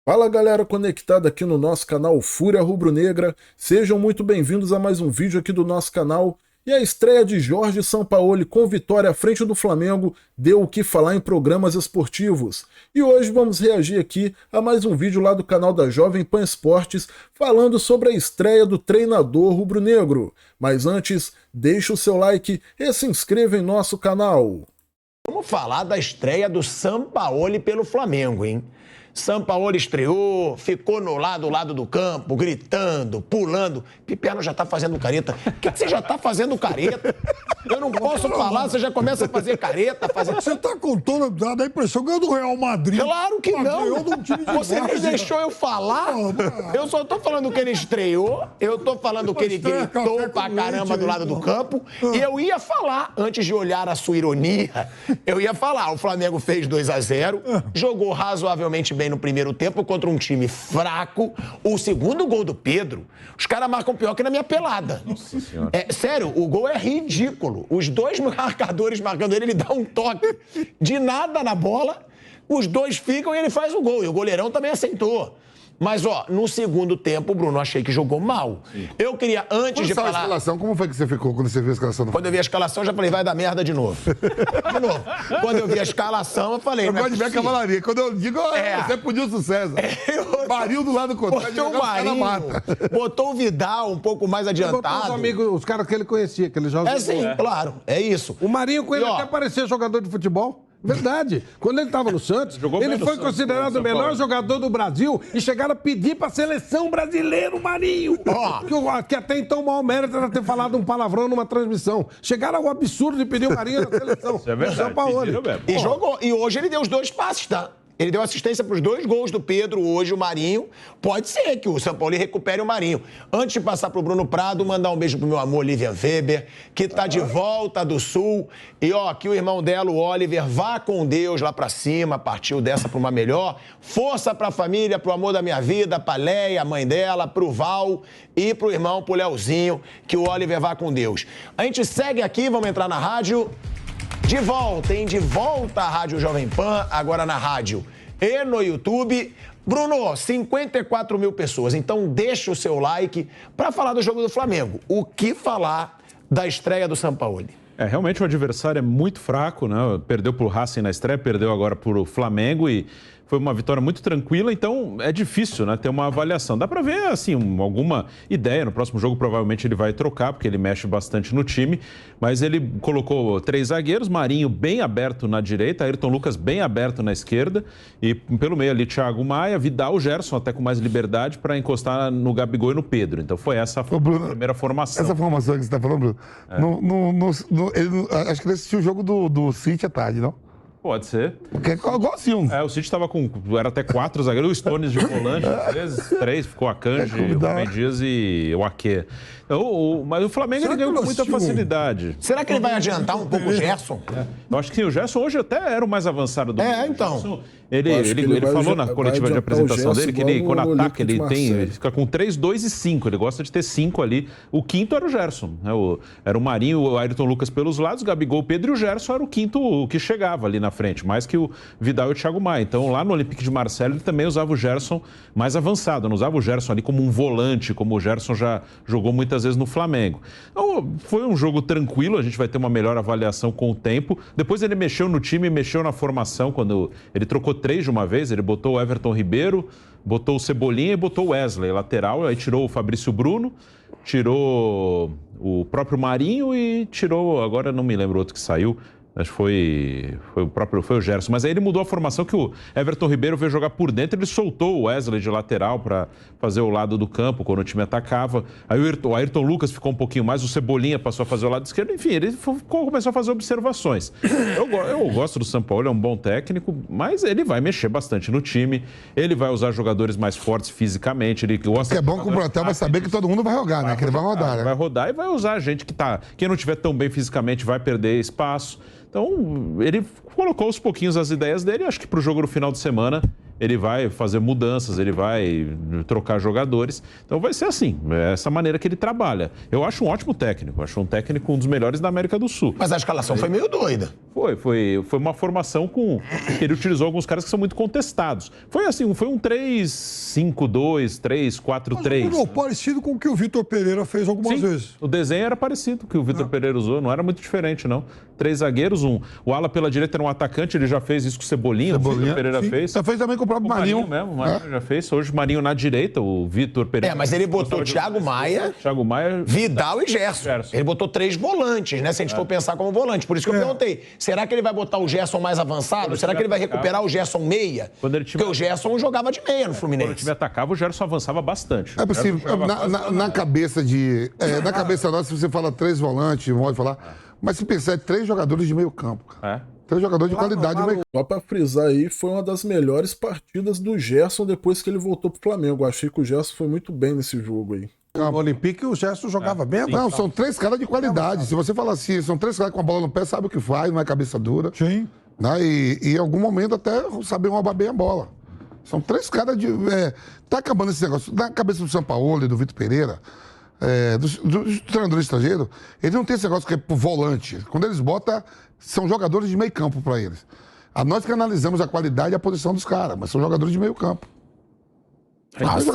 Fala galera conectada aqui no nosso canal Fúria Rubro-Negra, sejam muito bem-vindos a mais um vídeo aqui do nosso canal. E a estreia de Jorge Sampaoli com vitória à frente do Flamengo deu o que falar em programas esportivos. E hoje vamos reagir aqui a mais um vídeo lá do canal da Jovem Pan Esportes falando sobre a estreia do treinador rubro-negro. Mas antes, deixa o seu like e se inscreva em nosso canal. Vamos falar da estreia do Sampaoli pelo Flamengo, hein? Sampaoli estreou, ficou no lado do campo, gritando, pulando. Piperno já tá fazendo careta. Por que você já tá fazendo careta? Eu não posso falar, você já começa a fazer careta. Você tá com toda a impressão que ganhou do Real Madrid. Claro que não. Ganhou de um time de Você nem várzea. deixou eu falar. Eu só tô falando que ele estreou, eu tô falando que ele Estreia gritou café pra com caramba leite do lado aí, do pô. campo. E eu ia falar, antes de olhar a sua ironia, eu ia falar, o Flamengo fez 2-0, jogou razoavelmente bem no primeiro tempo contra um time fraco. O segundo gol do Pedro, os caras marcam pior que na minha pelada. Nossa Senhora. Sério, o gol é ridículo. Os dois marcadores marcando ele dá um toque de nada na bola, os dois ficam e ele faz o gol. E o goleirão também aceitou. Mas, ó, no segundo tempo, Bruno, achei que jogou mal. Eu queria, antes de Quando saiu a falar... escalação, como foi que você ficou quando você viu a escalação do Quando eu vi a escalação, eu já falei, vai dar merda de novo. De novo. Quando eu vi a escalação, eu falei... Eu não é gosto de ver a possível. cavalaria. Quando eu digo, você podia o sucesso. Baril do lado contrário, Botou o jogar os caras Marinho, mata. botou o Vidal um pouco mais Botou os adiantado. amigos, os caras que ele conhecia, que ele já É sim, claro, é isso. O Marinho com ele E, ó, até parecia jogador de futebol. Verdade. Quando ele estava no Santos, Jogou ele bem no foi Santos, considerado São o melhor Paulo. jogador do Brasil e chegaram a pedir para a seleção brasileira o Marinho. Que até então o maior mérito era ter falado um palavrão numa transmissão. Chegaram ao absurdo de pedir o Marinho na seleção. Isso é verdade. São Paulo. Pediram mesmo. E jogou. E hoje ele deu os dois passes, tá? Ele deu assistência para os dois gols do Pedro hoje, o Marinho. Pode ser que o Sampaoli recupere o Marinho. Antes de passar pro Bruno Prado, mandar um beijo pro meu amor Lívia Weber, que tá de volta do Sul. E ó, que o irmão dela, o Oliver, vá com Deus lá pra cima, partiu dessa pra uma melhor. Força pra família, pro amor da minha vida, pra Leia, a mãe dela, pro Val e pro irmão, pro Leozinho, que o Oliver vá com Deus. A gente segue aqui, vamos entrar na rádio. De volta, hein? De volta à Rádio Jovem Pan, agora na rádio e no YouTube. Bruno, 54 mil pessoas, então deixa o seu like para falar do jogo do Flamengo. O que falar da estreia do Sampaoli? Realmente o adversário é muito fraco, né? Perdeu pro Racing na estreia, perdeu agora pro Flamengo e foi uma vitória muito tranquila, então é difícil, né, ter uma avaliação. Dá para ver, assim, alguma ideia. No próximo jogo provavelmente ele vai trocar, porque ele mexe bastante no time, mas ele colocou 3 zagueiros, Marinho bem aberto na direita, Ayrton Lucas bem aberto na esquerda e pelo meio ali Thiago Maia, Vidal, Gerson até com mais liberdade para encostar no Gabigol e no Pedro. Então foi essa a primeira formação. Essa formação que você está falando, Bruno, acho que ele assistiu o jogo do City à tarde, não? Pode ser. Porque é igualzinho. O City estava com. Era até 4 zagueiros, o Stones de volante, às vezes 3, ficou a Kanji, o Rubem Dias e o Ake. Mas o Flamengo ele ganhou com muita facilidade. Será que ele vai adiantar um pouco o Gerson? Eu acho que sim, o Gerson hoje até era o mais avançado do mundo. Então. O Gerson, Eu acho que ele vai falou na vai coletiva de adiantar o apresentação Gerson dele que ele, igual quando no ataca, Olympique ele de Marseille. fica com 3, 2 e 5. Ele gosta de ter 5 ali. O quinto era o Gerson. Né? Era o Marinho, o Ayrton Lucas pelos lados, o Gabigol, o Pedro e o Gerson era o quinto que chegava ali na frente, mais que o Vidal e o Thiago Maia. Então, lá no Olympique de Marseille, ele também usava o Gerson mais avançado, não usava o Gerson ali como um volante, como o Gerson já jogou muitas vezes no Flamengo. Então, foi um jogo tranquilo, a gente vai ter uma melhor avaliação com o tempo. Depois ele mexeu no time, mexeu na formação, quando ele trocou 3 de uma vez, ele botou o Everton Ribeiro, botou o Cebolinha e botou o Wesley, lateral, aí tirou o Fabrício Bruno, tirou o próprio Marinho e tirou, agora não me lembro o outro que saiu, acho que foi o Gerson. Mas aí ele mudou a formação que o Everton Ribeiro veio jogar por dentro, ele soltou o Wesley de lateral para fazer o lado do campo quando o time atacava. Aí o Ayrton Lucas ficou um pouquinho mais, o Cebolinha passou a fazer o lado esquerdo. Enfim, ele começou a fazer observações. Eu gosto do Sampaoli, é um bom técnico, mas ele vai mexer bastante no time, ele vai usar jogadores mais fortes fisicamente. Ele gosta Que é bom que o Brotel vai saber que todo mundo vai jogar, né? Que ele vai rodar, vai né? rodar e vai usar a gente quem não estiver tão bem fisicamente vai perder espaço. Então, ele colocou aos pouquinhos as ideias dele. Acho que para o jogo no final de semana ele vai fazer mudanças, ele vai trocar jogadores. Então vai ser assim, é essa maneira que ele trabalha. Eu acho um ótimo técnico, acho um técnico um dos melhores da América do Sul. Mas a escalação foi meio doida. Foi uma formação que ele utilizou alguns caras que são muito contestados. Foi assim, foi um 3-5-2, 3-4-3. Mas parecido com o que o Vitor Pereira fez algumas vezes. O desenho era parecido com o que o Vitor Pereira usou, não era muito diferente, não. 3 zagueiros, o ala pela direita era um atacante, ele já fez isso com o Cebolinha, o Vitor Pereira fez. Já fez também com o próprio Marinho. Mesmo, o Marinho já fez. Hoje o Marinho na direita, o Vitor Pereira. Mas ele botou Thiago Maia, Vidal e Gerson. Ele botou 3 volantes, né? Se a gente for pensar como volante. Por isso que eu perguntei, será que ele vai botar o Gerson mais avançado? Será que ele vai recuperar o Gerson meia? Porque o Gerson jogava de meia no Fluminense. Quando o time atacava, o Gerson avançava bastante. É possível. Na cabeça na cabeça nossa, se você fala 3 volantes, pode falar. Mas se pensar, 3 jogadores de meio campo. 3 jogadores de qualidade de meio campo. Só pra frisar aí, foi uma das melhores partidas do Gerson depois que ele voltou pro Flamengo. Achei que o Gerson foi muito bem nesse jogo aí. No Olympique, o Gerson jogava bem. Não, são 3 caras de qualidade. Se você falar assim, são 3 caras com a bola no pé, sabe o que faz, não é cabeça dura. Sim. Né? E em algum momento até saber roubar bem a bola. São 3 caras de... tá acabando esse negócio. Na cabeça do Sampaoli, do Vitor Pereira, dos treinadores estrangeiros, eles não tem esse negócio que é pro volante. Quando eles botam, são jogadores de meio campo para eles. A nós que analisamos a qualidade e a posição dos caras, mas são jogadores de meio campo. Mas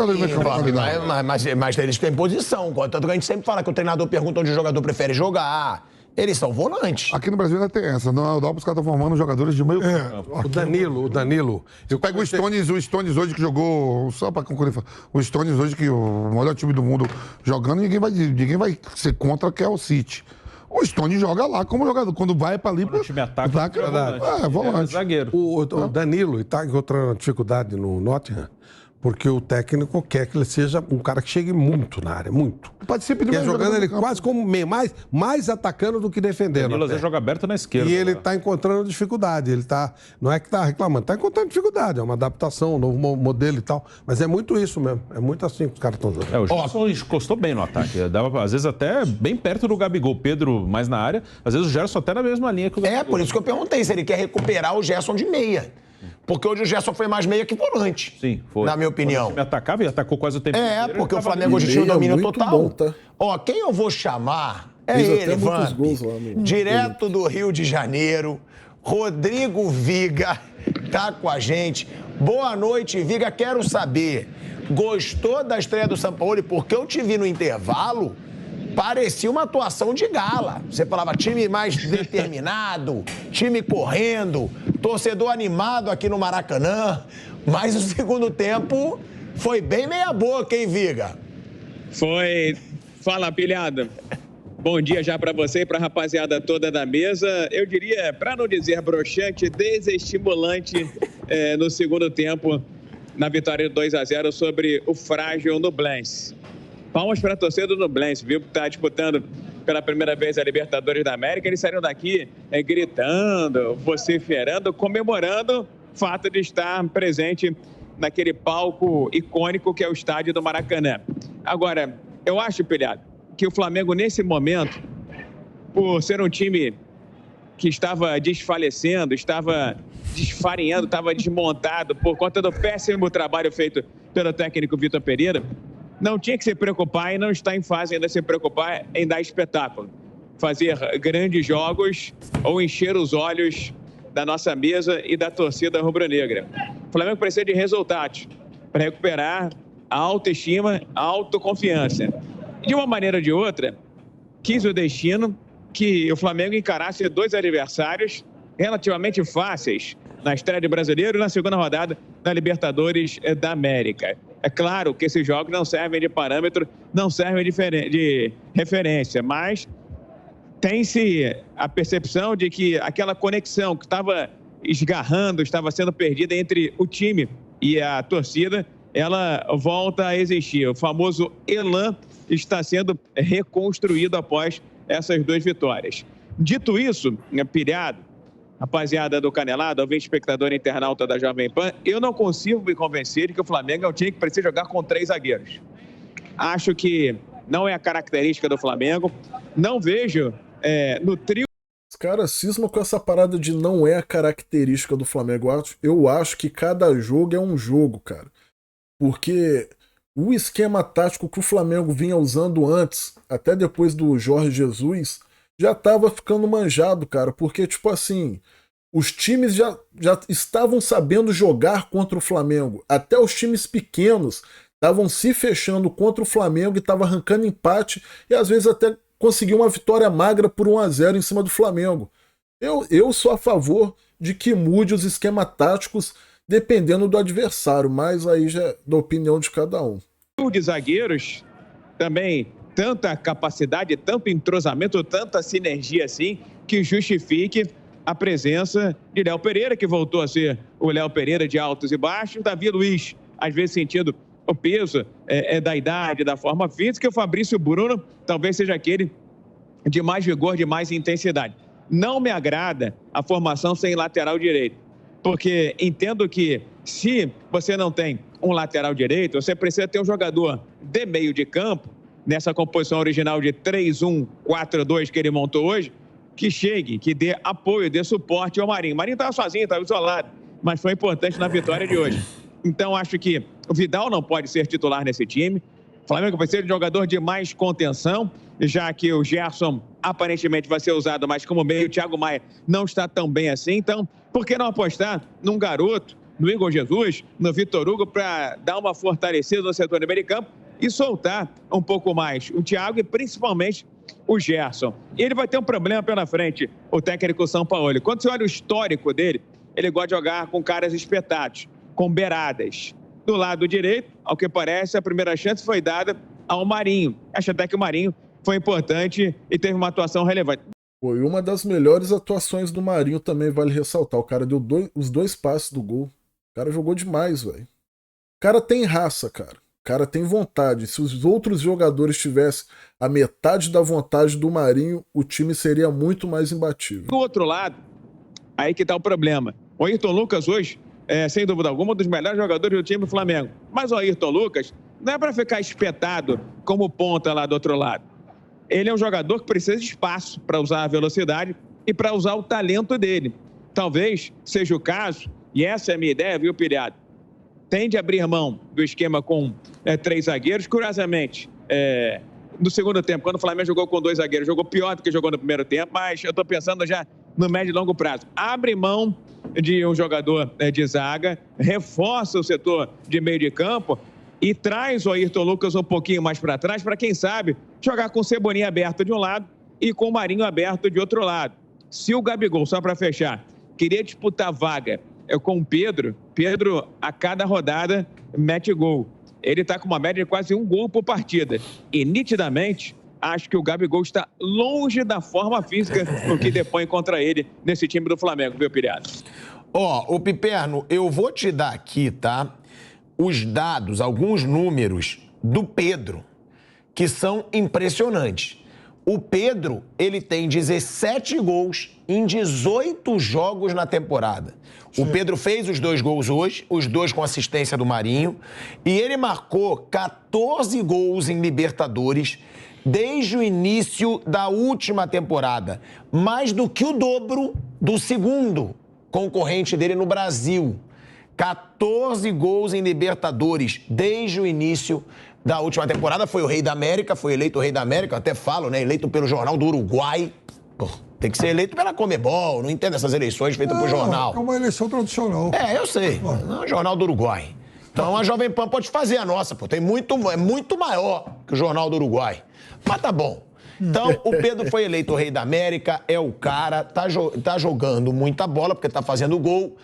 eles têm posição. Tanto que a gente sempre fala que o treinador pergunta onde o jogador prefere jogar. Eles são volantes. Aqui no Brasil ainda tem essa. No Europa os caras estão formando jogadores de meio campo. O Danilo. Eu pego o Stones hoje que jogou, só para concluir, o Stones hoje que o melhor time do mundo jogando, ninguém vai ser contra, que é o City. O Stones joga lá como jogador. Quando vai para ali... Quando o time ataca, volante. Zagueiro. O Danilo está encontrando dificuldade no Nottingham, porque o técnico quer que ele seja um cara que chegue muito na área, muito. Participe de e jogando ele quase como meio, mais atacando do que defendendo. Danilo às vezes joga aberto na esquerda. E ele está encontrando dificuldade. Ele tá, não é que está reclamando, está encontrando dificuldade. É uma adaptação, um novo modelo e tal. Mas é muito isso mesmo. É muito assim que os caras estão jogando. O Gerson encostou bem no ataque. Dava, às vezes, até bem perto do Gabigol. Pedro mais na área. Às vezes o Gerson até na mesma linha que o Gabigol. Por isso que eu perguntei se ele quer recuperar o Gerson de meia. Porque hoje o Gerson foi mais meia que volante. Sim, foi. Na minha opinião. O time atacava e atacou quase o tempo inteiro. Porque o Flamengo hoje tinha o domínio total. Bom, tá? Quem eu vou chamar Fez ele, até muitos gols lá direto do Rio de Janeiro, Rodrigo Viga, tá com a gente. Boa noite, Viga. Quero saber, gostou da estreia do Sampaoli? Porque eu te vi no intervalo, parecia uma atuação de gala. Você falava time mais determinado, time correndo, torcedor animado aqui no Maracanã. Mas o segundo tempo foi bem meia boca, hein, Viga? Foi. Fala, pilhada. Bom dia já para você e para a rapaziada toda da mesa. Eu diria, para não dizer broxante, desestimulante no segundo tempo, na vitória de 2-0 sobre o frágil Nublense. Palmas para a torcida do Nublense, viu? Que está disputando pela primeira vez a Libertadores da América. Eles saíram daqui gritando, vociferando, comemorando o fato de estar presente naquele palco icônico que é o estádio do Maracanã. Agora, eu acho, pilhado, que o Flamengo, nesse momento, por ser um time que estava desfalecendo, estava desfarinhando, estava desmontado por conta do péssimo trabalho feito pelo técnico Vitor Pereira, não tinha que se preocupar e não está em fase ainda de se preocupar em dar espetáculo. Fazer grandes jogos ou encher os olhos da nossa mesa e da torcida rubro-negra. O Flamengo precisa de resultados para recuperar a autoestima, a autoconfiança. De uma maneira ou de outra, quis o destino que o Flamengo encarasse 2 adversários relativamente fáceis na estreia de Brasileiro e na segunda rodada da Libertadores da América. É claro que esses jogos não servem de parâmetro, não servem de referência, mas tem-se a percepção de que aquela conexão que estava esgarrando, estava sendo perdida entre o time e a torcida, ela volta a existir. O famoso elan está sendo reconstruído após essas 2 vitórias. Dito isso, pilhado, rapaziada do Canelado, ouvinte espectador internauta da Jovem Pan, eu não consigo me convencer de que o Flamengo é um time que precisa jogar com 3 zagueiros. Acho que não é a característica do Flamengo. Não vejo no trio... caras cismam com essa parada de não é a característica do Flamengo. Eu acho que cada jogo é um jogo, cara. Porque o esquema tático que o Flamengo vinha usando antes, até depois do Jorge Jesus, já tava ficando manjado, cara. Porque, tipo assim, os times já estavam sabendo jogar contra o Flamengo. Até os times pequenos estavam se fechando contra o Flamengo e estavam arrancando empate e às vezes até conseguiu uma vitória magra por 1-0 em cima do Flamengo. Eu sou a favor de que mude os esquemas táticos dependendo do adversário, mas aí já é da opinião de cada um. O de zagueiros também, tanta capacidade, tanto entrosamento, tanta sinergia assim, que justifique a presença de Léo Pereira, que voltou a ser o Léo Pereira de altos e baixos, Davi Luiz, às vezes sentindo o peso da idade, da forma física, e o Fabrício Bruno talvez seja aquele de mais vigor, de mais intensidade. Não me agrada a formação sem lateral direito, porque entendo que se você não tem um lateral direito, você precisa ter um jogador de meio de campo, nessa composição original de 3-1-4-2 que ele montou hoje, que chegue, que dê apoio, dê suporte ao Marinho. O Marinho estava sozinho, estava isolado, mas foi importante na vitória de hoje. Então, acho que o Vidal não pode ser titular nesse time. O Flamengo vai ser um jogador de mais contenção, já que o Gerson aparentemente vai ser usado mais como meio. O Thiago Maia não está tão bem assim. Então, por que não apostar num garoto, no Igor Jesus, no Vitor Hugo, para dar uma fortalecida no setor de meio de campo e soltar um pouco mais o Thiago e principalmente o Gerson. E ele vai ter um problema pela frente, o técnico Sampaoli. Quando você olha o histórico dele, ele gosta de jogar com caras espetados, com beiradas. Do lado direito, ao que parece, a primeira chance foi dada ao Marinho. Acho até que o Marinho foi importante e teve uma atuação relevante. Foi uma das melhores atuações do Marinho também, vale ressaltar. O cara deu os 2 passes do gol. O cara jogou demais, velho. O cara tem raça, cara. O cara tem vontade. Se os outros jogadores tivessem a metade da vontade do Marinho, o time seria muito mais imbatível. Do outro lado, aí que tá o problema. O Ayrton Lucas hoje, sem dúvida alguma, um dos melhores jogadores do time do Flamengo. Mas o Ayrton Lucas não é para ficar espetado como ponta lá do outro lado. Ele é um jogador que precisa de espaço para usar a velocidade e para usar o talento dele. Talvez seja o caso, e essa é a minha ideia, viu, Pilhado? Tende a abrir mão do esquema com 3 zagueiros. Curiosamente, no segundo tempo, quando o Flamengo jogou com 2 zagueiros, jogou pior do que jogou no primeiro tempo, mas eu estou pensando já no médio e longo prazo. Abre mão de um jogador de zaga, reforça o setor de meio de campo e traz o Ayrton Lucas um pouquinho mais para trás, para quem sabe jogar com o Cebolinha aberto de um lado e com o Marinho aberto de outro lado. Se o Gabigol, só para fechar, queria disputar vaga com o Pedro, a cada rodada mete gol. Ele está com uma média de quase 1 gol por partida. E nitidamente, acho que o Gabigol está longe da forma física o que depõe contra ele nesse time do Flamengo, viu, Pirado? Ó, o Piperno, eu vou te dar aqui, tá? Os dados, alguns números do Pedro, que são impressionantes. O Pedro, ele tem 17 gols em 18 jogos na temporada. O Pedro fez os 2 gols hoje, os 2 com assistência do Marinho, e ele marcou 14 gols em Libertadores desde o início da última temporada, mais do que o dobro do segundo concorrente dele no Brasil. 14 gols em Libertadores desde o início da última temporada. Foi o Rei da América, foi eleito o Rei da América, eu até falo, né? Eleito pelo Jornal do Uruguai. Pô, tem que ser eleito pela Conmebol, não entendo essas eleições feitas por jornal. É uma eleição tradicional. Eu sei. É o Jornal do Uruguai. Então a Jovem Pan pode fazer a nossa, pô. É muito maior que o Jornal do Uruguai. Mas tá bom. Então, o Pedro foi eleito o Rei da América, é o cara, tá jogando muita bola, porque tá fazendo gol,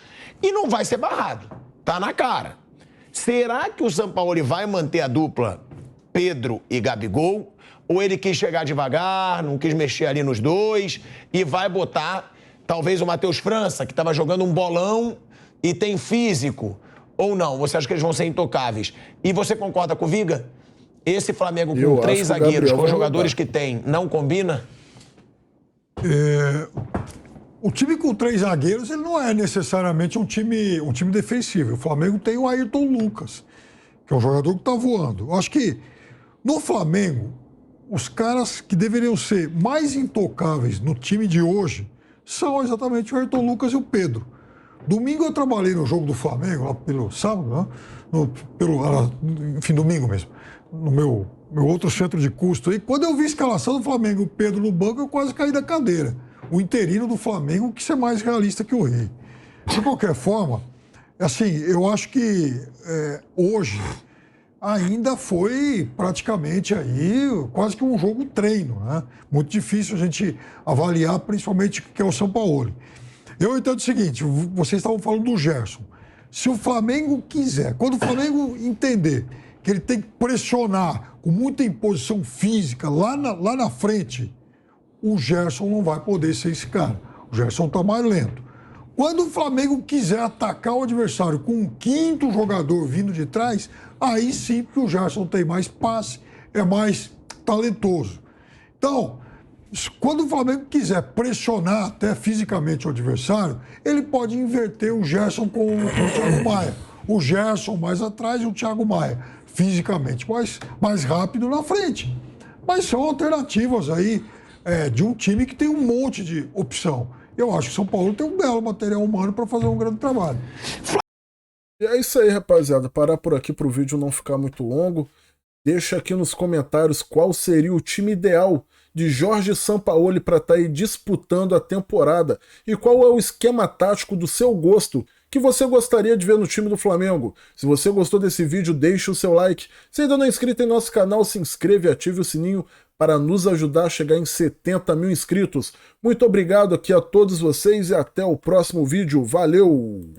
e não vai ser barrado. Tá na cara. Será que o Sampaoli vai manter a dupla Pedro e Gabigol? Ou ele quis chegar devagar, não quis mexer ali nos 2, e vai botar, talvez, o Matheus França, que estava jogando um bolão e tem físico? Ou não? Você acha que eles vão ser intocáveis? E você concorda com o Viga? Esse Flamengo com 3 zagueiros, com os jogadores que tem, não combina? O time com 3 zagueiros, ele não é necessariamente um time defensivo. O Flamengo tem o Ayrton Lucas, que é um jogador que está voando. Eu acho que no Flamengo, os caras que deveriam ser mais intocáveis no time de hoje são exatamente o Ayrton Lucas e o Pedro. Domingo eu trabalhei no jogo do Flamengo, lá pelo sábado, né? Enfim, domingo mesmo, no meu outro centro de custo. E quando eu vi a escalação do Flamengo e o Pedro no banco, eu quase caí da cadeira. O interino do Flamengo quis ser mais realista que o Rei. De qualquer forma, assim, eu acho que hoje ainda foi praticamente aí quase que um jogo treino, né? Muito difícil a gente avaliar, principalmente que é o Sampaoli. Eu entendo o seguinte, vocês estavam falando do Gerson. Se o Flamengo quiser, quando o Flamengo entender que ele tem que pressionar com muita imposição física lá na frente, o Gerson não vai poder ser esse cara. O Gerson está mais lento. Quando o Flamengo quiser atacar o adversário com um quinto jogador vindo de trás, aí sim que o Gerson tem mais passe, é mais talentoso. Então, quando o Flamengo quiser pressionar até fisicamente o adversário, ele pode inverter o Gerson com o Thiago Maia. O Gerson mais atrás e o Thiago Maia, fisicamente mais rápido na frente. Mas são alternativas aí de um time que tem um monte de opção. Eu acho que o São Paulo tem um belo material humano para fazer um grande trabalho. E é isso aí, rapaziada. Parar por aqui para o vídeo não ficar muito longo. Deixa aqui nos comentários qual seria o time ideal de Jorge Sampaoli para estar aí disputando a temporada e qual é o esquema tático do seu gosto que você gostaria de ver no time do Flamengo. Se você gostou desse vídeo, deixe o seu like. Se ainda não é inscrito em nosso canal, se inscreva e ative o sininho para nos ajudar a chegar em 70 mil inscritos. Muito obrigado aqui a todos vocês e até o próximo vídeo. Valeu!